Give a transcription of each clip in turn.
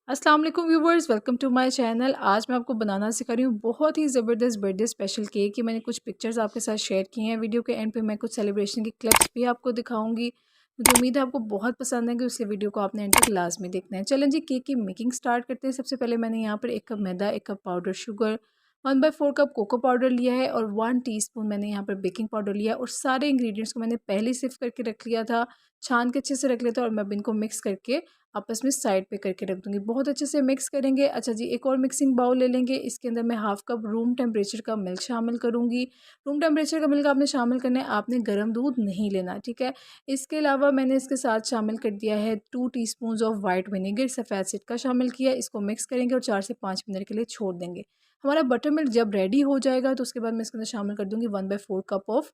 अस्सलाम वालेकुम viewers, welcome to my channel. आज मैं आपको बनाना सिखा रही हूँ बहुत ही ज़बरदस्त बर्थडे स्पेशल केक की। मैंने कुछ पिक्चर्स आपके साथ शेयर की हैं। वीडियो के एंड पे मैं कुछ सेलिब्रेशन की क्लिप्स भी आपको दिखाऊंगी। मुझे उम्मीद है आपको बहुत पसंद है कि इसलिए वीडियो को आपने एंड तक लाजमी देखना है। चलें जी, केक की मेकिंग स्टार्ट करते हैं। सबसे पहले मैंने यहाँ पर 1 कप मैदा, 1 cup powder sugar, 1/4 cup cocoa powder लिया है और 1 टीस्पून मैंने यहाँ पर बेकिंग पाउडर लिया है। और सारे इंग्रेडिएंट्स को मैंने पहले सिर्फ करके रख लिया था, छान के अच्छे से रख लिया था। और मैं अब इनको मिक्स करके आपस में साइड पे करके रख दूँगी। बहुत अच्छे से मिक्स करेंगे। अच्छा जी, एक और मिक्सिंग बाउल ले लेंगे। इसके अंदर मैं हाफ़ कप रूम टेम्परेचर का मिल्क शामिल करूँगी। रूम टेम्परेचर का मिल्क आपने शामिल करना है, आपने गर्म दूध नहीं लेना, ठीक है। इसके अलावा मैंने इसके साथ शामिल कर दिया है 2 टीस्पून्स ऑफ वाइट विनेगर, सफ़ेद सिरका शामिल किया। इसको मिक्स करेंगे और 4 से 5 मिनट के लिए छोड़ देंगे। हमारा बटर मिल्क जब रेडी हो जाएगा तो उसके बाद मैं इसके अंदर शामिल कर दूँगी 1/4 कप ऑफ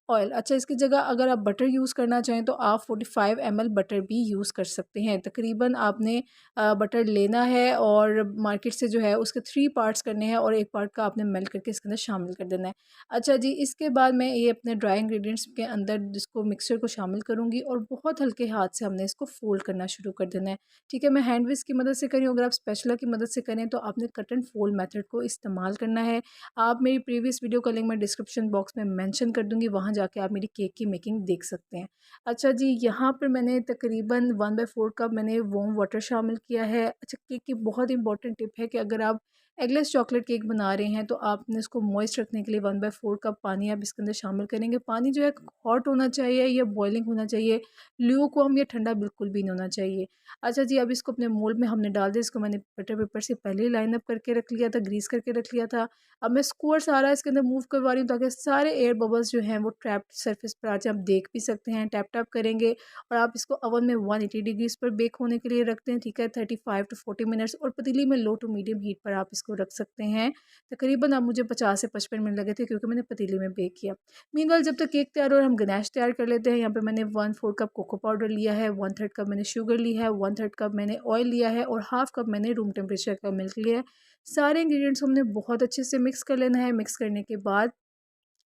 ऑयल। अच्छा, इसकी जगह अगर आप बटर यूज़ करना चाहें तो आप 45 ml बटर भी यूज़ कर सकते हैं। तकरीबन आपने बटर लेना है और मार्केट से जो है उसके 3 पार्ट्स करने हैं और 1 पार्ट का आपने मेल्ट करके इसके अंदर शामिल कर देना है। अच्छा जी, इसके बाद मैं ये अपने ड्राई इंग्रेडिएंट्स के अंदर इसको मिक्सचर को शामिल करूँगी और बहुत हल्के हाथ से हमने इसको फ़ोल्ड करना शुरू कर देना है। ठीक है, मैं हैंड विस्क की मदद से कर रही हूँ। अगर आप स्पैचुला की मदद से करें तो आपने कट एंड फ़ोल्ड मेथड को इस्तेमाल करना है। आप मेरी प्रीवियस वीडियो का लिंक मैं डिस्क्रिप्शन बॉक्स में मेंशन कर दूँगी, वहाँ जाके आप मेरी केक की मेकिंग देख सकते हैं। अच्छा जी, यहाँ पर मैंने तकरीबन 1/4 कप मैंने वार्म वाटर शामिल किया है। अच्छा, केक की बहुत इंपॉर्टेंट टिप है कि अगर आप एगलेस चॉकलेट केक बना रहे हैं तो आपने इसको मॉइस्ट रखने के लिए 1/4 कप पानी आप इसके अंदर शामिल करेंगे। पानी जो है हॉट होना चाहिए या बॉइलिंग होना चाहिए, ल्यूकवार्म या ठंडा बिल्कुल भी नहीं होना चाहिए। अच्छा जी, अब इसको अपने मोल्ड में हमने डाल दिया। इसको मैंने बटर पेपर से पहले ही लाइन अप करके रख लिया था, ग्रीस करके रख लिया था। अब मैं स्क्वायर सारा इसके अंदर मूव करवा रही हूँ ताकि सारे एयर बबल्स जो हैं वो ट्रैप्ड सरफेस पर आ जाए। आप देख भी सकते हैं, टैप टैप करेंगे। और आप इसको ओवन में 180 डिग्रीज पर बेक होने के लिए रखते हैं, ठीक है, 35 टू 40 मिनट्स। और पतीली में लो टू मीडियम हीट पर आप इसको रख सकते हैं। तकरीबन अब मुझे 50 से 55 मिनट लगे थे क्योंकि मैंने पतीली में बेक किया। मीनवाइल जब तक केक तैयार हो और हम गनाश तैयार कर लेते हैं। यहाँ पे मैंने 1/4 कप कोको पाउडर लिया है, 1/3 कप मैंने शुगर ली है, 1/3 कप मैंने ऑयल लिया है और हाफ कप मैंने रूम टेम्परेचर का मिल्क लिया है। सारे इंग्रेडिएंट्स हमने बहुत अच्छे से मिक्स कर लेना है। मिक्स करने के बाद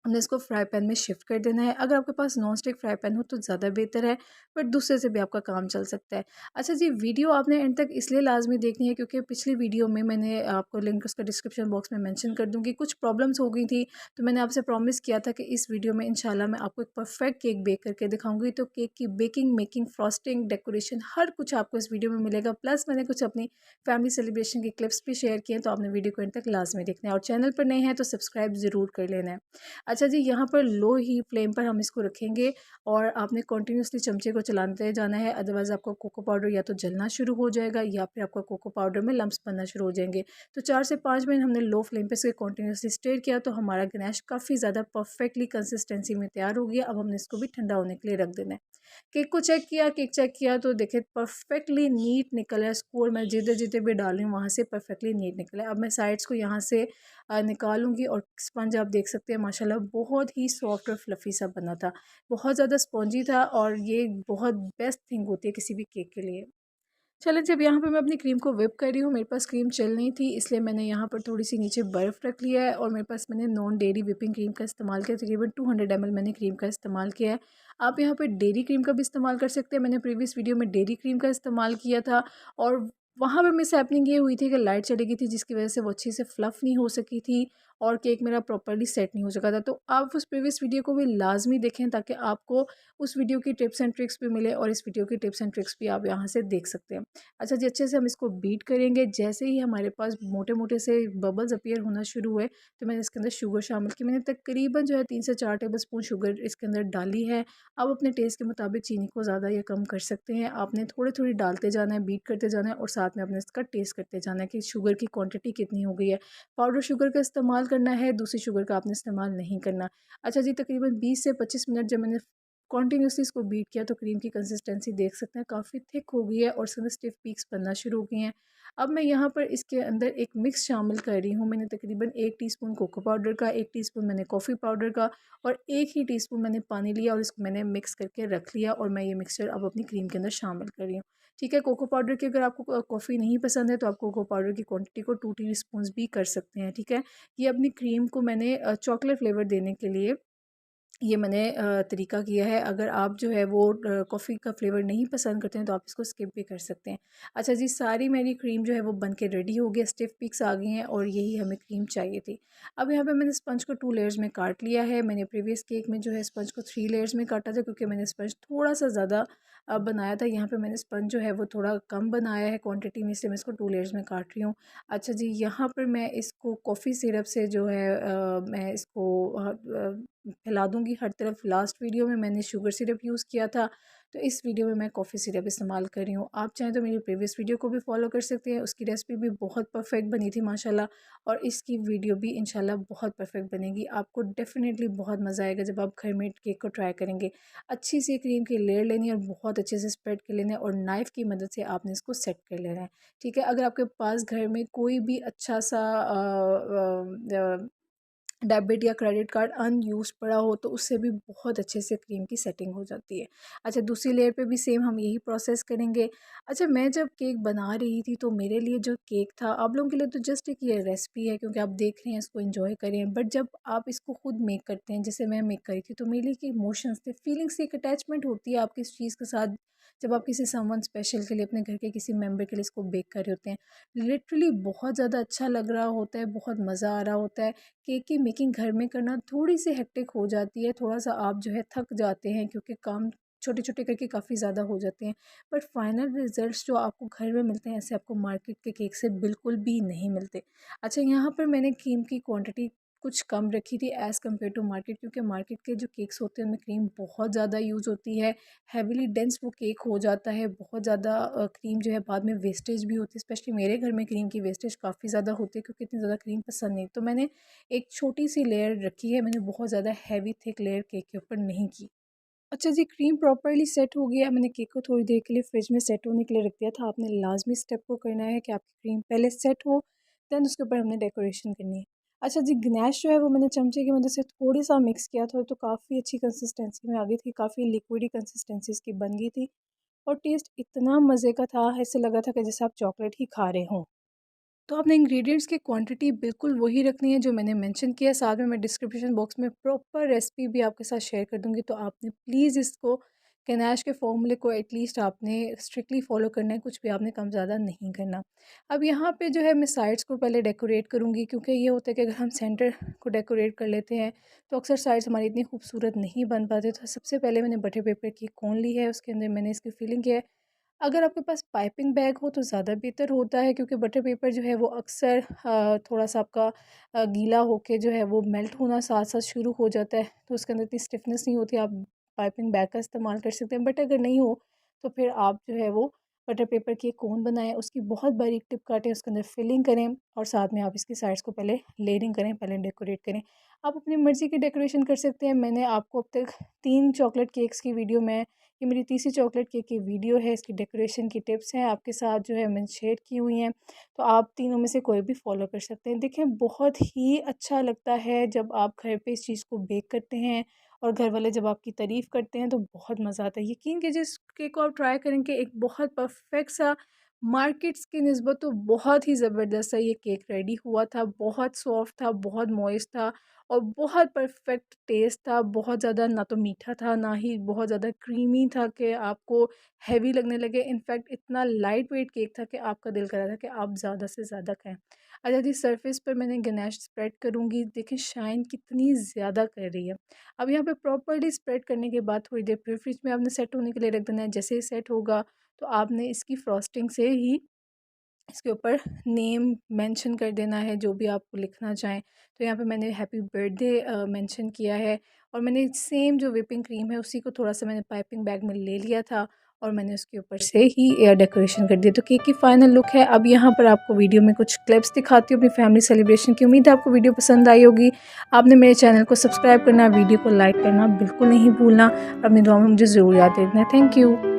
हमने इसको फ्राई पैन में शिफ्ट कर देना है। अगर आपके पास नॉन स्टिक फ्राई पैन हो तो ज़्यादा बेहतर है, बट दूसरे से भी आपका काम चल सकता है। अच्छा जी, वीडियो आपने एंड तक इसलिए लाजमी देखनी है क्योंकि पिछली वीडियो में मैंने आपको लिंक उसका डिस्क्रिप्शन बॉक्स में मेंशन कर दूँगी, कुछ प्रॉब्लम्स हो गई थी। तो मैंने आपसे प्रॉमिस किया था कि इस वीडियो में इंशाल्लाह मैं आपको एक परफेक्ट केक बेक करके दिखाऊंगी। तो केक की बेकिंग, मेकिंग, फ्रॉस्टिंग, डेकोरेशन हर कुछ आपको इस वीडियो में मिलेगा। प्लस मैंने कुछ अपनी फैमिली सेलिब्रेशन की क्लिप्स भी शेयर किए हैं, तो आपने वीडियो को एंड तक लाजमी देखना है। और चैनल पर नए हैं तो सब्सक्राइब ज़रूर कर लेना है। अच्छा जी, यहाँ पर लो ही फ्लेम पर हम इसको रखेंगे और आपने कंटिन्यूसली चमचे को चलाते जाना है, अदरवाइज़ आपका कोको पाउडर या तो जलना शुरू हो जाएगा या फिर आपका कोको पाउडर में लम्प्स बनना शुरू हो जाएंगे। तो 4 से 5 मिनट हमने लो फ्लेम पे इसे कंटिन्यूसली स्टेयर किया तो हमारा गनाश काफ़ी ज़्यादा परफेक्टली कंसिस्टेंसी में तैयार हो गया। अब हमने इसको भी ठंडा होने के लिए रख देना है। केक को चेक किया, केक चेक किया तो देखिए परफेक्टली नीट निकला है। स्कोर मैं जिधर जिधर भी डाल रही हूँ वहाँ से परफेक्टली नीट निकला है। अब मैं साइड्स को यहाँ से निकालूंगी और स्पंज आप देख सकते हैं माशाल्लाह बहुत ही सॉफ्ट और फ्लफ़ी सा बना था। बहुत ज़्यादा स्पॉन्जी था और ये बहुत बेस्ट थिंग होती है किसी भी केक के लिए। चलें, जब यहाँ पे मैं अपनी क्रीम को व्हिप कर रही हूँ, मेरे पास क्रीम चल नहीं थी इसलिए मैंने यहाँ पर थोड़ी-सी नीचे बर्फ़ रख लिया है और मेरे पास मैंने नॉन डेयरी व्हिपिंग क्रीम का इस्तेमाल किया। तकरीबन 200 ml मैंने क्रीम का इस्तेमाल किया है। आप यहाँ पे डेयरी क्रीम का भी इस्तेमाल कर सकते हैं। मैंने प्रीवियस वीडियो में डेयरी क्रीम का इस्तेमाल किया था और वहाँ पे मिसहैपनिंग ये हुई थी कि लाइट चली गई थी जिसकी वज़ह से वो अच्छे से फ्लफ़ नहीं हो सकी थी और केक मेरा प्रॉपर्ली सेट नहीं हो सका था। तो आप उस प्रीवियस वीडियो को भी लाज़मी देखें ताकि आपको उस वीडियो की टिप्स एंड ट्रिक्स भी मिले और इस वीडियो की टिप्स एंड ट्रिक्स भी आप यहाँ से देख सकते हैं। अच्छा जी, अच्छे से हम इसको बीट करेंगे। जैसे ही हमारे पास मोटे-मोटे से बबल्स अपीयर होना शुरू हुए तो मैंने इसके अंदर शुगर शामिल की। मैंने तकरीबन जो है 3 से 4 टेबलस्पून शुगर इसके अंदर डाली है। आप अपने टेस्ट के मुताबिक चीनी को ज़्यादा या कम कर सकते हैं। आपने थोड़ी-थोड़ी डालते जाना है, बीट करते जाना है और साथ में आपने इसका टेस्ट करते जाना है कि शुगर की क्वांटिटी कितनी हो गई है। पाउडर शुगर का इस्तेमाल करना है, दूसरी शुगर का आपने इस्तेमाल नहीं करना। अच्छा जी, तकरीबन 20 से 25 मिनट जब मैंने कंटिन्यूअसली इसको बीट किया तो क्रीम की कंसिस्टेंसी देख सकते हैं काफ़ी थिक हो गई है और इसके अंदर स्टिफ पीक्स बनना शुरू हो गई हैं। अब मैं यहाँ पर इसके अंदर एक मिक्स शामिल कर रही हूँ। मैंने तकरीबन 1 टीस्पून कोको पाउडर का, 1 टीस्पून मैंने कॉफ़ी पाउडर का और 1 ही टीस्पून मैंने पानी लिया और इसको मैंने मिक्स करके रख लिया और मैं ये मिक्सचर अब अपनी क्रीम के अंदर शामिल कर रही हूँ। ठीक है, कोको पाउडर की अगर आपको कॉफ़ी नहीं पसंद है तो आप कोको पाउडर की क्वांटिटी को 2 टीस्पून भी कर सकते हैं। ठीक है, ये अपनी क्रीम को मैंने चॉकलेट फ्लेवर देने के लिए ये मैंने तरीका किया है। अगर आप जो है वो कॉफ़ी का फ्लेवर नहीं पसंद करते हैं तो आप इसको स्किप भी कर सकते हैं। अच्छा जी, सारी मेरी क्रीम जो है वो बन के रेडी हो गई, स्टिफ पीक्स आ गई हैं और यही हमें क्रीम चाहिए थी। अब यहाँ पे मैंने स्पंज को 2 लेयर्स में काट लिया है। मैंने प्रीवियस केक में जो है स्पंज को 3 लेयर्स में काटा था, क्योंकि मैंने स्पंज थोड़ा सा ज़्यादा बनाया था। यहाँ पे मैंने स्पंज जो है वो थोड़ा कम बनाया है क्वांटिटी में, इसलिए मैं इसको 2 लेयर्स में काट रही हूँ। अच्छा जी, यहाँ पर मैं इसको कॉफ़ी सिरप से जो है मैं इसको फैला दूँगी हर तरफ। लास्ट वीडियो में मैंने शुगर सिरप यूज़ किया था, तो इस वीडियो में मैं कॉफ़ी सिरप इस्तेमाल कर रही हूँ। आप चाहें तो मेरी प्रीवियस वीडियो को भी फॉलो कर सकते हैं, उसकी रेसिपी भी बहुत परफेक्ट बनी थी माशाल्लाह, और इसकी वीडियो भी इंशाल्लाह बहुत परफेक्ट बनेगी। आपको डेफिनेटली बहुत मज़ा आएगा जब आप घर में केक को ट्राई करेंगे। अच्छी सी क्रीम की लेयर लेनी है और बहुत अच्छे से स्प्रेड कर लेना है, और नाइफ़ की मदद से आपने इसको सेट कर लेना है। ठीक है, अगर आपके पास घर में कोई भी अच्छा सा डेबिट या क्रेडिट कार्ड अनयूज़्ड पड़ा हो तो उससे भी बहुत अच्छे से क्रीम की सेटिंग हो जाती है। अच्छा, दूसरी लेयर पे भी सेम हम यही प्रोसेस करेंगे। अच्छा, मैं जब केक बना रही थी तो मेरे लिए जो केक था, आप लोगों के लिए तो जस्ट एक ये रेसिपी है क्योंकि आप देख रहे हैं, इसको एंजॉय करें, बट जब आप इसको खुद मेक करते हैं जैसे मैं मेक करी थी, तो मेरे लिए एक इमोशंस थे, फीलिंग्स, एक अटैचमेंट होती है आपकी इस चीज़ के साथ। जब आप किसी समवन स्पेशल के लिए, अपने घर के किसी मेम्बर के लिए इसको बेक कर रहे होते हैं, लिटरली बहुत ज़्यादा अच्छा लग रहा होता है, बहुत मज़ा आ रहा होता है। केक की मेकिंग घर में करना थोड़ी सी हेक्टिक हो जाती है, थोड़ा-सा आप जो है थक जाते हैं क्योंकि काम छोटे-छोटे करके काफ़ी ज़्यादा हो जाते हैं। बट फाइनल रिज़ल्ट्स जो आपको घर में मिलते हैं, ऐसे आपको मार्केट के केक से बिल्कुल भी नहीं मिलते। अच्छा, यहाँ पर मैंने क्रीम की क्वांटिटी कुछ कम रखी थी एज़ कम्पेयर टू मार्केट, क्योंकि मार्केट के जो केक्स होते हैं उनमें क्रीम बहुत ज़्यादा यूज़ होती है, हेविली डेंस वो केक हो जाता है, बहुत ज़्यादा क्रीम जो है बाद में वेस्टेज भी होती है। स्पेशली मेरे घर में क्रीम की वेस्टेज काफ़ी ज़्यादा होती है क्योंकि इतनी ज़्यादा क्रीम पसंद नहीं। तो मैंने एक छोटी सी लेयर रखी है, मैंने बहुत ज़्यादा हैवी थिक लेयर केक के ऊपर नहीं की। अच्छा जी, क्रीम प्रॉपर्ली सेट हो गया। मैंने केक को थोड़ी देर के लिए फ्रिज में सेट होने के लिए रख दिया था। आपने लाजमी स्टेप को करना है कि आपकी क्रीम पहले सेट हो, देन उसके ऊपर हमने डेकोरेशन करनी है। अच्छा जी, गनैश जो है वो मैंने चमचे की मदद से थोड़ी सा मिक्स किया था, तो काफ़ी अच्छी कंसिस्टेंसी में आ गई थी, काफ़ी लिक्विडी कंसिस्टेंसी इसकी बन गई थी, और टेस्ट इतना मज़े का था, ऐसे लगा था कि जैसे आप चॉकलेट ही खा रहे हों। तो आपने इंग्रेडिएंट्स की क्वांटिटी बिल्कुल वही रखनी है जो मैंने मेंशन किया है। साथ में मैं डिस्क्रिप्शन बॉक्स में प्रॉपर रेसिपी भी आपके साथ शेयर कर दूँगी, तो आपने प्लीज़ इसको गनाश के फॉर्मूले को एटलीस्ट आपने स्ट्रिक्टली फॉलो करना है, कुछ भी आपने कम ज़्यादा नहीं करना। अब यहाँ पे जो है मैं साइड्स को पहले डेकोरेट करूँगी, क्योंकि ये होता है कि अगर हम सेंटर को डेकोरेट कर लेते हैं तो अक्सर साइड्स हमारी इतनी खूबसूरत नहीं बन पाते। तो सबसे पहले मैंने बटर पेपर की कोन ली है, उसके अंदर मैंने इसकी फिलिंग किया है। अगर आपके पास पाइपिंग बैग हो तो ज़्यादा बेहतर होता है, क्योंकि बटर पेपर जो है वो अक्सर थोड़ा-सा आपका गीला होके जो है वो मेल्ट होना साथ-साथ शुरू हो जाता है, तो उसके अंदर इतनी स्टिफनेस नहीं होती। आप पाइपिंग बैग का इस्तेमाल कर सकते हैं, बट अगर नहीं हो तो फिर आप जो है वो बटर पेपर की एक कोन बनाएँ, उसकी बहुत बारीक टिप काटें, उसके अंदर फिलिंग करें और साथ में आप इसकी साइड्स को पहले लेयरिंग करें, पहले डेकोरेट करें। आप अपनी मर्ज़ी की डेकोरेशन कर सकते हैं। मैंने आपको अब तक 3 चॉकलेट केक्स की वीडियो में, ये मेरी तीसरी चॉकलेट केक की वीडियो है, इसकी डेकोरेशन की टिप्स हैं आपके साथ जो है मैंने शेयर की हुई हैं, तो आप तीनों में से कोई भी फॉलो कर सकते हैं। देखें, बहुत ही अच्छा लगता है जब आप घर पे इस चीज़ को बेक करते हैं और घर वाले जब आपकी तारीफ़ करते हैं तो बहुत मज़ा आता है। यकीन कीजिए, इस केक को आप ट्राई करेंगे, एक बहुत परफेक्ट सा मार्केट्स की निस्बत तो बहुत ही ज़बरदस्त सा ये केक रेडी हुआ था, बहुत सॉफ्ट था, बहुत मॉइस्ट था और बहुत परफेक्ट टेस्ट था। बहुत ज़्यादा ना तो मीठा था, ना ही बहुत ज़्यादा क्रीमी था कि आपको हैवी लगने लगे। इनफैक्ट इतना लाइट वेट केक था कि आपका दिल कर रहा था कि आप ज़्यादा से ज़्यादा खाएं। अच्छा जी, सरफेस पर मैंने गनाश स्प्रेड करूँगी, देखिए शाइन कितनी ज़्यादा कर रही है। अब यहाँ पे प्रॉपर्ली स्प्रेड करने के बाद थोड़ी देर फिर फ्रिज में आपने सेट होने के लिए रख देना है। जैसे ही सेट होगा तो आपने इसकी फ्रॉस्टिंग से ही इसके ऊपर नेम मेंशन कर देना है, जो भी आप लिखना चाहें। तो यहाँ पे मैंने हैप्पी बर्थडे मेंशन किया है, और मैंने सेम जो व्हिपिंग क्रीम है उसी को थोड़ा-सा मैंने पाइपिंग बैग में ले लिया था और मैंने उसके ऊपर से ही डेकोरेशन कर दिया। तो केक की फाइनल लुक है। अब यहाँ पर आपको वीडियो में कुछ क्लिप्स दिखाती हूँ अपनी फैमिली सेलिब्रेशन की। उम्मीद है आपको वीडियो पसंद आई होगी। आपने मेरे चैनल को सब्सक्राइब करना, वीडियो को लाइक करना बिल्कुल नहीं भूलना, अपनी दुआ में मुझे ज़रूर याद रखना। Thank you.